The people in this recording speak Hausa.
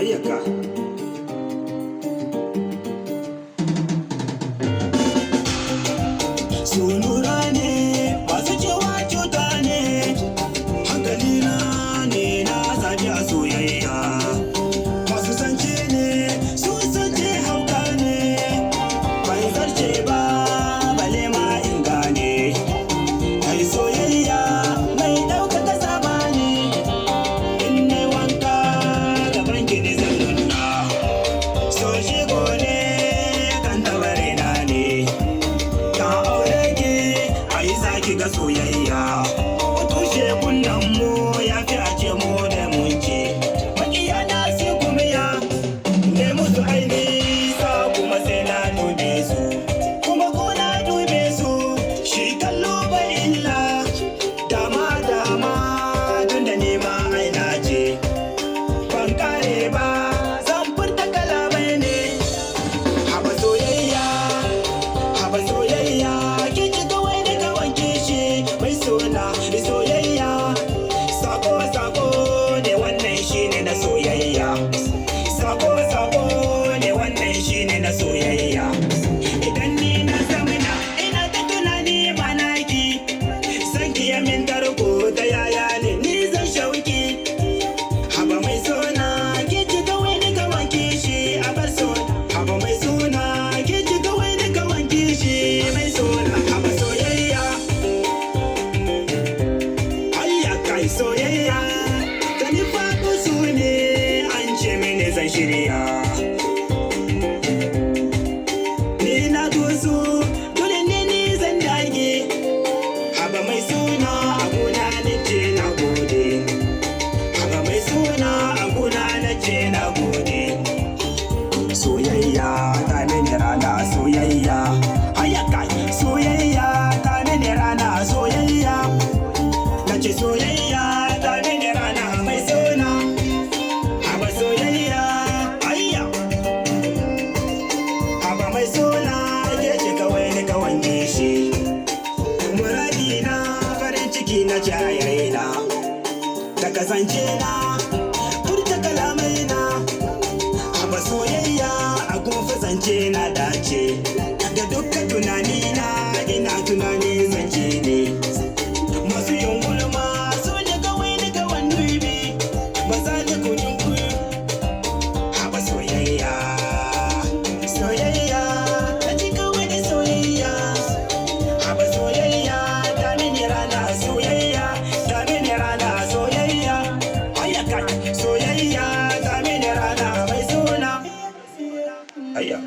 ayyaka. Sunura ne masu cewa cuta ne, hankalina ne na zaɓi a soyayya. Masu sance ne su sance hauka ne, bai zarce ba bale ma in gane. Ai soyayya mai ɗaukaka zamani, in ne wanka gaban gini zan nuna. So shigo ne kan tabare na ne, ka aure ki ai zaki ga soyayya. Tushe kunnan mu ya fi a ce mu da mun ce, makiya na sai kuma ya ne musu aini sa kuma sai na dube su, kuma ko na dube su shi kallo bai illa. Dama dama tun da nema aina ce, ban kare ba zan furta kalamai ne. Haba soyayya, haba soyayya, ki ji kawai daga wanke shi mai suna soyayya. Sako sako ne wannan shine na soyayya, sako sako ne wannan shine na soyayya. Idan ni na zamana ina ta tunani manaki, san ki ya min tarko ta yaya ne ni zan shauki. Haba mai suna ki ji kawai daga wanke shi a bar suna, haba mai suna ki ji kawai daga wanke shi mai suna. Haba soyayya, ayyakai soyayya, ta ni faɗo su ne an ce mini zan shirya. Ni na doso dole ne ni zan dage, haba mai suna a gona na ce na gode, haba mai suna a gona na ce na gode. Soyayya ta mini rana soyayya, ayyakai soyayya ta mini rana soyayya. Nace soyayya ta mini rana mai suna, haba soyayya, ayya. Haba mai suna ke ce kawai ni ka wanke shi, muradina farin ciki na jayayina, da kasance na furta kalamai na. Haba soyayya a gofa zance na dace, da dukkan tunanina ina tunani zance ne. Masu yin gulma su ne kawai ni kawan dubi, ba za ta kunin ku. Haba soyayya, soyayya, ta ji kawai da soyayya. Haba soyayya ta mini rana soyayya, ta mini rana soyayya. Ayyaka soyayya ta mini rana mai suna. Ayya.